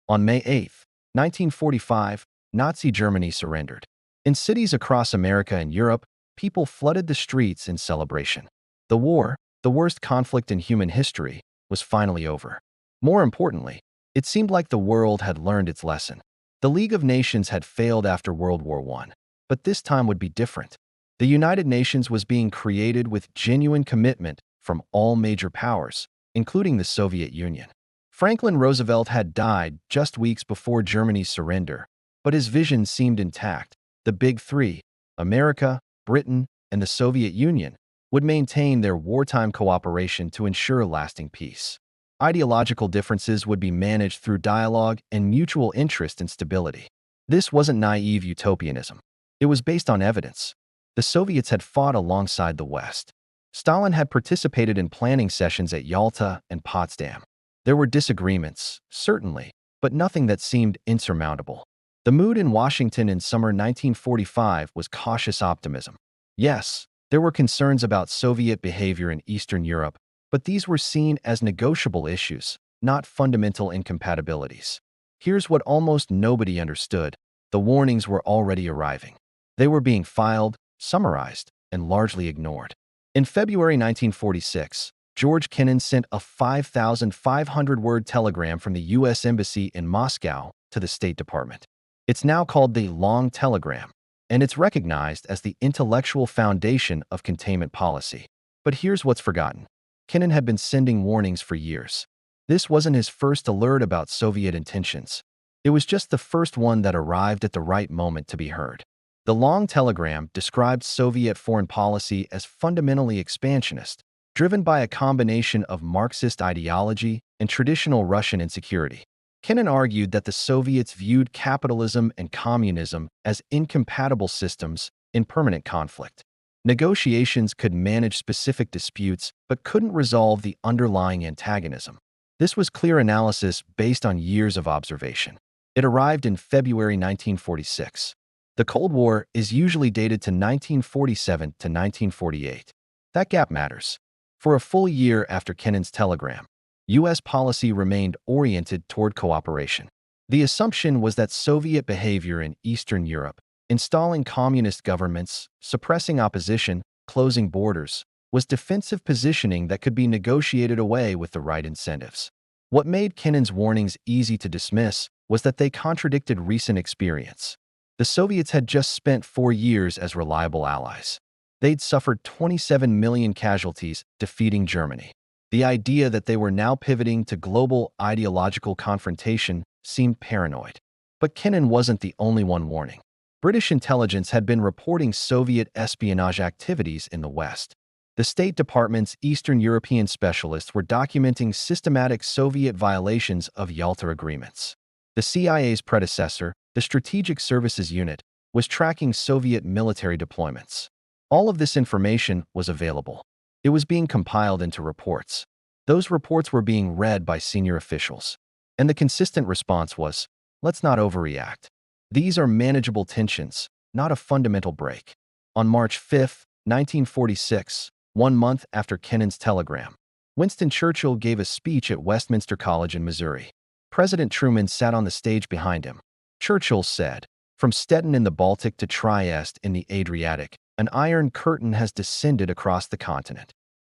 On May 8, 1945, Nazi Germany surrendered. In cities across America and Europe, people flooded the streets in celebration. The war, the worst conflict in human history, was finally over. More importantly, it seemed like the world had learned its lesson. The League of Nations had failed after World War I, but this time would be different. The United Nations was being created with genuine commitment from all major powers, including the Soviet Union. Franklin Roosevelt had died just weeks before Germany's surrender, but his vision seemed intact. The Big Three, America, Britain, and the Soviet Union, would maintain their wartime cooperation to ensure lasting peace. Ideological differences would be managed through dialogue and mutual interest and stability. This wasn't naive utopianism. It was based on evidence. The Soviets had fought alongside the West. Stalin had participated in planning sessions at Yalta and Potsdam. There were disagreements, certainly, but nothing that seemed insurmountable. The mood in Washington in summer 1945 was cautious optimism. Yes, there were concerns about Soviet behavior in Eastern Europe, but these were seen as negotiable issues, not fundamental incompatibilities. Here's what almost nobody understood: the warnings were already arriving. They were being filed, summarized, and largely ignored. In February 1946, George Kennan sent a 5,500-word telegram from the U.S. Embassy in Moscow to the State Department. It's now called the Long Telegram, and it's recognized as the intellectual foundation of containment policy. But here's what's forgotten. Kennan had been sending warnings for years. This wasn't his first alert about Soviet intentions. It was just the first one that arrived at the right moment to be heard. The Long Telegram described Soviet foreign policy as fundamentally expansionist, driven by a combination of Marxist ideology and traditional Russian insecurity. Kennan argued that the Soviets viewed capitalism and communism as incompatible systems in permanent conflict. Negotiations could manage specific disputes but couldn't resolve the underlying antagonism. This was clear analysis based on years of observation. It arrived in February 1946. The Cold War is usually dated to 1947 to 1948. That gap matters. For a full year after Kennan's telegram, U.S. policy remained oriented toward cooperation. The assumption was that Soviet behavior in Eastern Europe, installing communist governments, suppressing opposition, closing borders, was defensive positioning that could be negotiated away with the right incentives. What made Kennan's warnings easy to dismiss was that they contradicted recent experience. The Soviets had just spent 4 years as reliable allies. They'd suffered 27 million casualties defeating Germany. The idea that they were now pivoting to global ideological confrontation seemed paranoid. But Kennan wasn't the only one warning. British intelligence had been reporting Soviet espionage activities in the West. The State Department's Eastern European specialists were documenting systematic Soviet violations of Yalta agreements. The CIA's predecessor, the Strategic Services Unit, was tracking Soviet military deployments. All of this information was available. It was being compiled into reports. Those reports were being read by senior officials. And the consistent response was, let's not overreact. These are manageable tensions, not a fundamental break. On March 5, 1946, 1 month after Kennan's telegram, Winston Churchill gave a speech at Westminster College in Missouri. President Truman sat on the stage behind him. Churchill said, "From Stettin in the Baltic to Trieste in the Adriatic, an iron curtain has descended across the continent."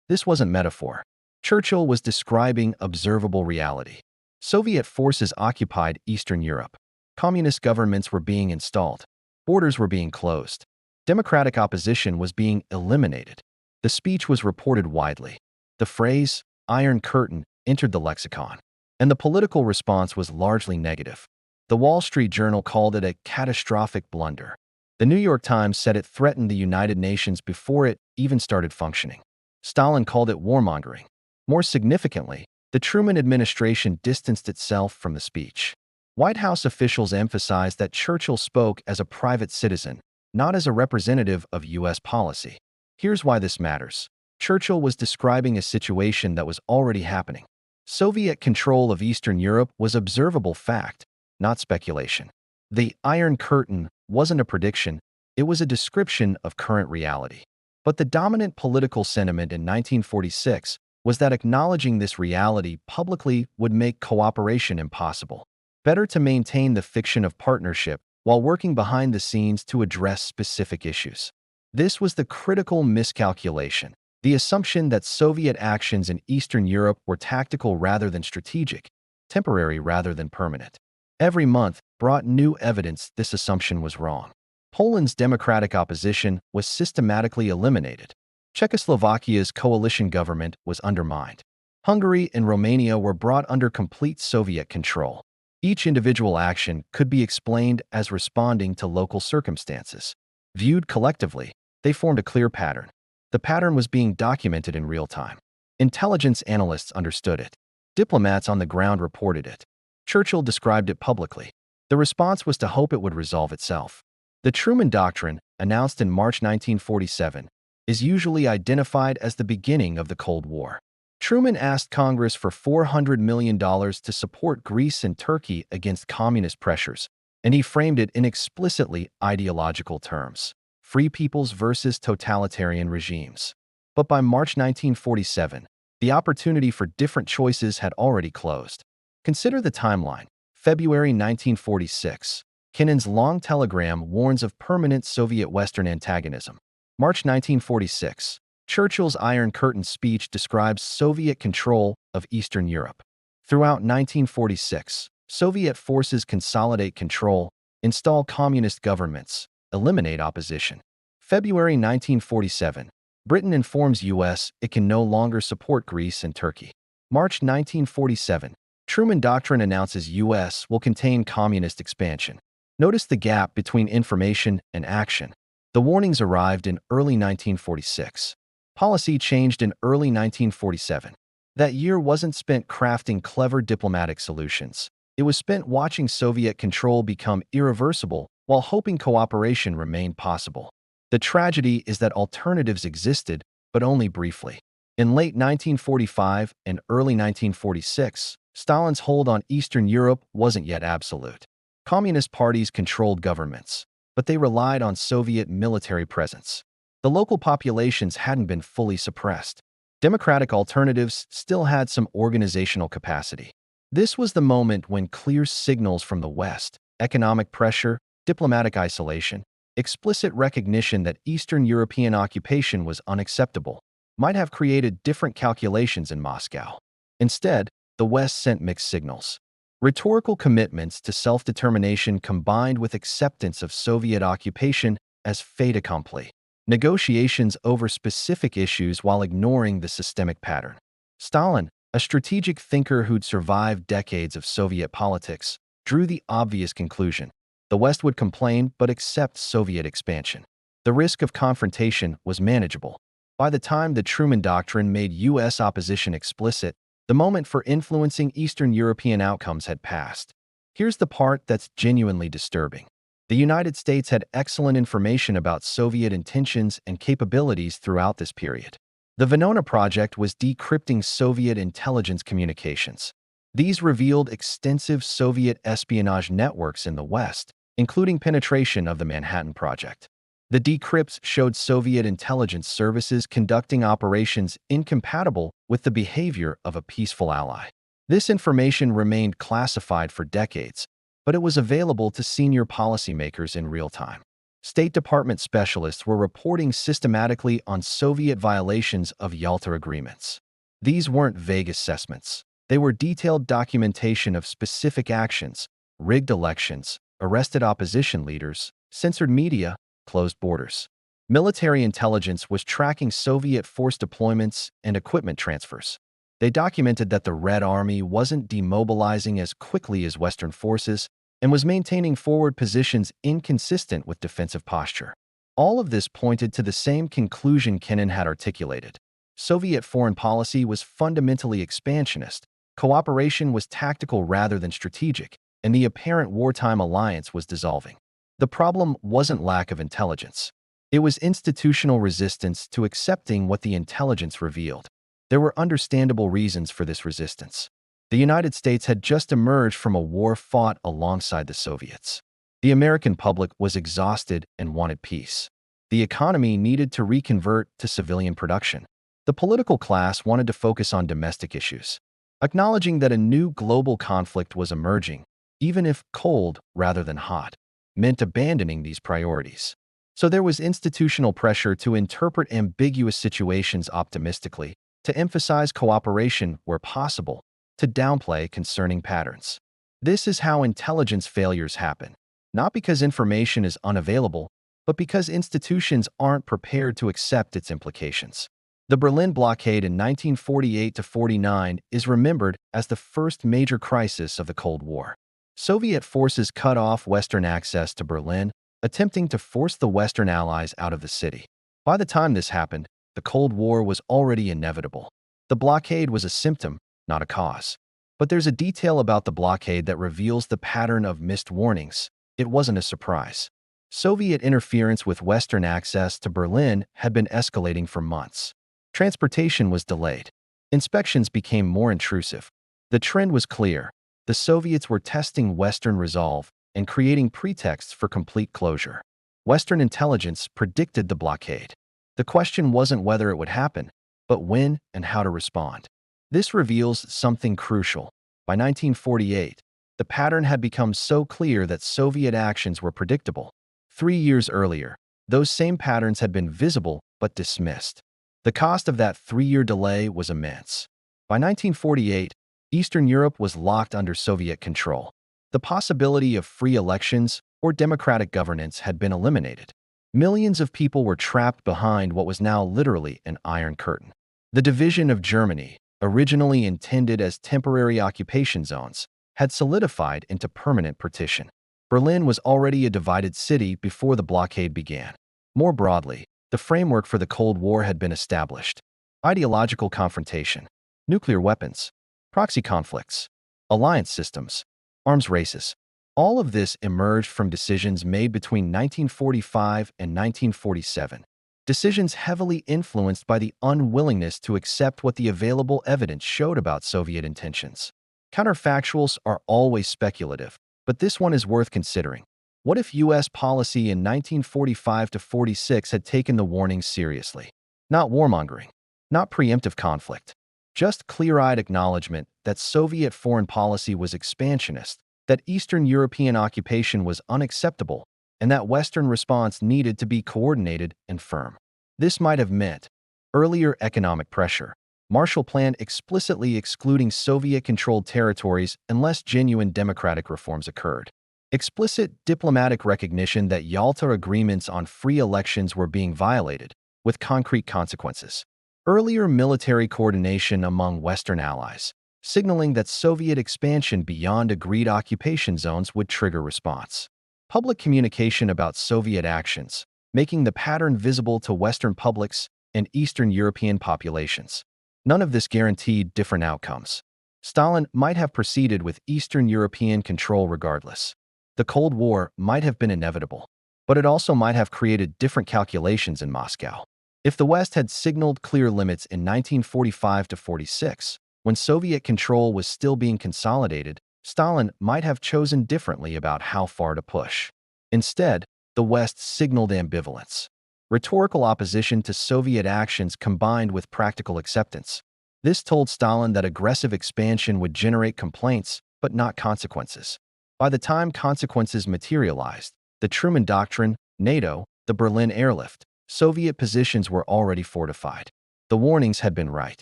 This wasn't metaphor. Churchill was describing observable reality. Soviet forces occupied Eastern Europe. Communist governments were being installed. Borders were being closed. Democratic opposition was being eliminated. The speech was reported widely. The phrase, "Iron Curtain," entered the lexicon. And the political response was largely negative. The Wall Street Journal called it a catastrophic blunder. The New York Times said it threatened the United Nations before it even started functioning. Stalin called it warmongering. More significantly, the Truman administration distanced itself from the speech. White House officials emphasized that Churchill spoke as a private citizen, not as a representative of U.S. policy. Here's why this matters. Churchill was describing a situation that was already happening. Soviet control of Eastern Europe was observable fact, not speculation. The Iron Curtain wasn't a prediction, it was a description of current reality. But the dominant political sentiment in 1946 was that acknowledging this reality publicly would make cooperation impossible. Better to maintain the fiction of partnership while working behind the scenes to address specific issues. This was the critical miscalculation, the assumption that Soviet actions in Eastern Europe were tactical rather than strategic, temporary rather than permanent. Every month brought new evidence this assumption was wrong. Poland's democratic opposition was systematically eliminated. Czechoslovakia's coalition government was undermined. Hungary and Romania were brought under complete Soviet control. Each individual action could be explained as responding to local circumstances. Viewed collectively, they formed a clear pattern. The pattern was being documented in real time. Intelligence analysts understood it. Diplomats on the ground reported it. Churchill described it publicly. The response was to hope it would resolve itself. The Truman Doctrine, announced in March 1947, is usually identified as the beginning of the Cold War. Truman asked Congress for $400 million to support Greece and Turkey against communist pressures, and he framed it in explicitly ideological terms: free peoples versus totalitarian regimes. But by March 1947, the opportunity for different choices had already closed. Consider the timeline. February 1946. Kennan's long telegram warns of permanent Soviet Western antagonism. March 1946. Churchill's Iron Curtain speech describes Soviet control of Eastern Europe. Throughout 1946, Soviet forces consolidate control, install communist governments, eliminate opposition. February 1947. Britain informs U.S. it can no longer support Greece and Turkey. March 1947. Truman Doctrine announces U.S. will contain communist expansion. Notice the gap between information and action. The warnings arrived in early 1946. Policy changed in early 1947. That year wasn't spent crafting clever diplomatic solutions. It was spent watching Soviet control become irreversible while hoping cooperation remained possible. The tragedy is that alternatives existed, but only briefly. In late 1945 and early 1946, Stalin's hold on Eastern Europe wasn't yet absolute. Communist parties controlled governments, but they relied on Soviet military presence. The local populations hadn't been fully suppressed. Democratic alternatives still had some organizational capacity. This was the moment when clear signals from the West, economic pressure, diplomatic isolation, explicit recognition that Eastern European occupation was unacceptable, might have created different calculations in Moscow. Instead, the West sent mixed signals. Rhetorical commitments to self-determination combined with acceptance of Soviet occupation as fait accompli. Negotiations over specific issues while ignoring the systemic pattern. Stalin, a strategic thinker who'd survived decades of Soviet politics, drew the obvious conclusion: the West would complain but accept Soviet expansion. The risk of confrontation was manageable. By the time the Truman Doctrine made U.S. opposition explicit, the moment for influencing Eastern European outcomes had passed. Here's the part that's genuinely disturbing. The United States had excellent information about Soviet intentions and capabilities throughout this period. The Venona Project was decrypting Soviet intelligence communications. These revealed extensive Soviet espionage networks in the West, including penetration of the Manhattan Project. The decrypts showed Soviet intelligence services conducting operations incompatible with the behavior of a peaceful ally. This information remained classified for decades, but it was available to senior policymakers in real time. State Department specialists were reporting systematically on Soviet violations of Yalta agreements. These weren't vague assessments. They were detailed documentation of specific actions: rigged elections, arrested opposition leaders, censored media, closed borders. Military intelligence was tracking Soviet force deployments and equipment transfers. They documented that the Red Army wasn't demobilizing as quickly as Western forces and was maintaining forward positions inconsistent with defensive posture. All of this pointed to the same conclusion Kennan had articulated. Soviet foreign policy was fundamentally expansionist, cooperation was tactical rather than strategic, and the apparent wartime alliance was dissolving. The problem wasn't lack of intelligence. It was institutional resistance to accepting what the intelligence revealed. There were understandable reasons for this resistance. The United States had just emerged from a war fought alongside the Soviets. The American public was exhausted and wanted peace. The economy needed to reconvert to civilian production. The political class wanted to focus on domestic issues. Acknowledging that a new global conflict was emerging, even if cold rather than hot, meant abandoning these priorities. So there was institutional pressure to interpret ambiguous situations optimistically, to emphasize cooperation where possible, to downplay concerning patterns. This is how intelligence failures happen, not because information is unavailable, but because institutions aren't prepared to accept its implications. The Berlin Blockade in 1948–49 is remembered as the first major crisis of the Cold War. Soviet forces cut off Western access to Berlin, attempting to force the Western allies out of the city. By the time this happened, the Cold War was already inevitable. The blockade was a symptom, not a cause. But there's a detail about the blockade that reveals the pattern of missed warnings. It wasn't a surprise. Soviet interference with Western access to Berlin had been escalating for months. Transportation was delayed. Inspections became more intrusive. The trend was clear. The Soviets were testing Western resolve and creating pretexts for complete closure. Western intelligence predicted the blockade. The question wasn't whether it would happen, but when and how to respond. This reveals something crucial. By 1948, the pattern had become so clear that Soviet actions were predictable. 3 years earlier, those same patterns had been visible but dismissed. The cost of that 3-year delay was immense. By 1948, Eastern Europe was locked under Soviet control. The possibility of free elections or democratic governance had been eliminated. Millions of people were trapped behind what was now literally an iron curtain. The division of Germany, originally intended as temporary occupation zones, had solidified into permanent partition. Berlin was already a divided city before the blockade began. More broadly, the framework for the Cold War had been established. Ideological confrontation, nuclear weapons, proxy conflicts, alliance systems, arms races. All of this emerged from decisions made between 1945 and 1947. Decisions heavily influenced by the unwillingness to accept what the available evidence showed about Soviet intentions. Counterfactuals are always speculative, but this one is worth considering. What if U.S. policy in 1945–46 had taken the warnings seriously? Not warmongering, not preemptive conflict, just clear-eyed acknowledgement that Soviet foreign policy was expansionist, that Eastern European occupation was unacceptable, and that Western response needed to be coordinated and firm. This might have meant earlier economic pressure, Marshall Plan explicitly excluding Soviet-controlled territories unless genuine democratic reforms occurred. Explicit diplomatic recognition that Yalta agreements on free elections were being violated, with concrete consequences. Earlier military coordination among Western allies, signaling that Soviet expansion beyond agreed occupation zones would trigger response. Public communication about Soviet actions, making the pattern visible to Western publics and Eastern European populations. None of this guaranteed different outcomes. Stalin might have proceeded with Eastern European control regardless. The Cold War might have been inevitable, but it also might have created different calculations in Moscow. If the West had signaled clear limits in 1945–46, when Soviet control was still being consolidated, Stalin might have chosen differently about how far to push. Instead, the West signaled ambivalence. Rhetorical opposition to Soviet actions combined with practical acceptance. This told Stalin that aggressive expansion would generate complaints, but not consequences. By the time consequences materialized, the Truman Doctrine, NATO, the Berlin airlift, Soviet positions were already fortified. The warnings had been right.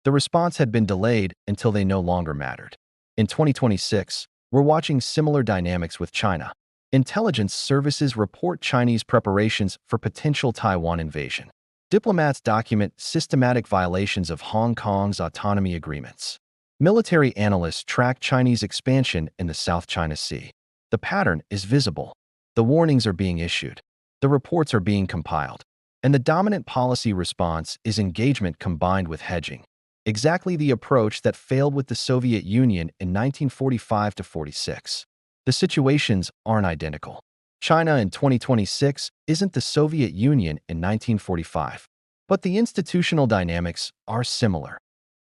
The response had been delayed until they no longer mattered. In 2026, we're watching similar dynamics with China. Intelligence services report Chinese preparations for potential Taiwan invasion. Diplomats document systematic violations of Hong Kong's autonomy agreements. Military analysts track Chinese expansion in the South China Sea. The pattern is visible. The warnings are being issued. The reports are being compiled. And the dominant policy response is engagement combined with hedging. Exactly the approach that failed with the Soviet Union in 1945–46. The situations aren't identical. China in 2026 isn't the Soviet Union in 1945. But the institutional dynamics are similar.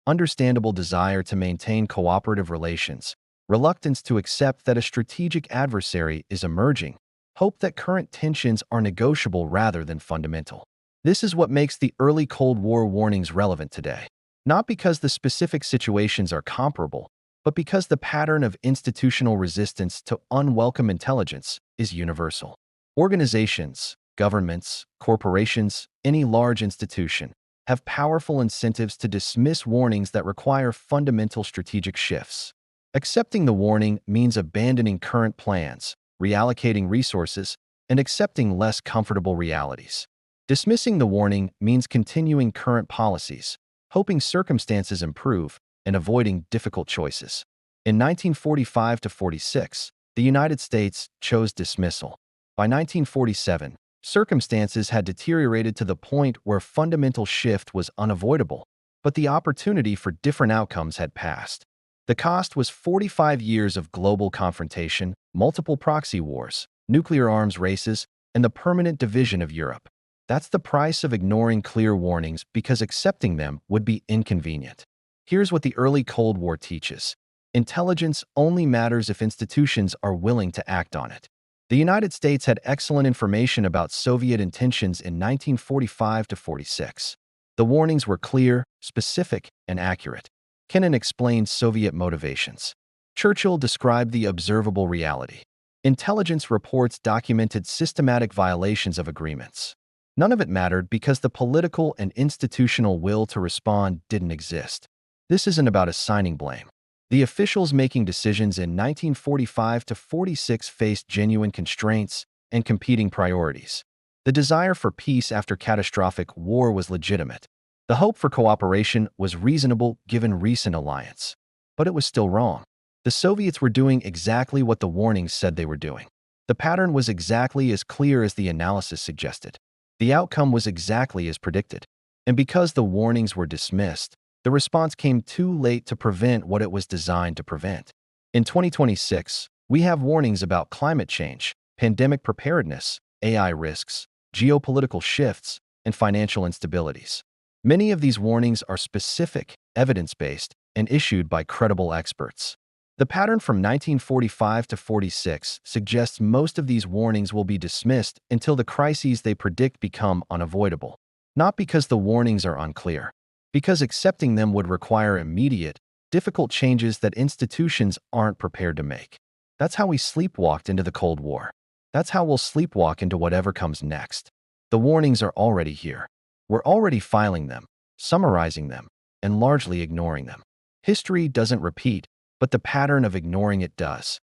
Understandable desire to maintain cooperative relations, reluctance to accept that a strategic adversary is emerging, hope that current tensions are negotiable rather than fundamental. This is what makes the early Cold War warnings relevant today. Not because the specific situations are comparable, but because the pattern of institutional resistance to unwelcome intelligence is universal. Organizations, governments, corporations, any large institution have powerful incentives to dismiss warnings that require fundamental strategic shifts. Accepting the warning means abandoning current plans, reallocating resources, and accepting less comfortable realities. Dismissing the warning means continuing current policies, hoping circumstances improve, and avoiding difficult choices. In 1945 to 46, the United States chose dismissal. By 1947, circumstances had deteriorated to the point where fundamental shift was unavoidable, but the opportunity for different outcomes had passed. The cost was 45 years of global confrontation, multiple proxy wars, nuclear arms races, and the permanent division of Europe. That's the price of ignoring clear warnings because accepting them would be inconvenient. Here's what the early Cold War teaches. Intelligence only matters if institutions are willing to act on it. The United States had excellent information about Soviet intentions in 1945 to 46. The warnings were clear, specific, and accurate. Kennan explained Soviet motivations. Churchill described the observable reality. Intelligence reports documented systematic violations of agreements. None of it mattered because the political and institutional will to respond didn't exist. This isn't about assigning blame. The officials making decisions in 1945 to 46 faced genuine constraints and competing priorities. The desire for peace after catastrophic war was legitimate. The hope for cooperation was reasonable given recent alliance. But it was still wrong. The Soviets were doing exactly what the warnings said they were doing. The pattern was exactly as clear as the analysis suggested. The outcome was exactly as predicted. And because the warnings were dismissed, the response came too late to prevent what it was designed to prevent. In 2026, we have warnings about climate change, pandemic preparedness, AI risks, geopolitical shifts, and financial instabilities. Many of these warnings are specific, evidence-based, and issued by credible experts. The pattern from 1945 to 46 suggests most of these warnings will be dismissed until the crises they predict become unavoidable. Not because the warnings are unclear, because accepting them would require immediate, difficult changes that institutions aren't prepared to make. That's how we sleepwalked into the Cold War. That's how we'll sleepwalk into whatever comes next. The warnings are already here. We're already filing them, summarizing them, and largely ignoring them. History doesn't repeat, but the pattern of ignoring it does.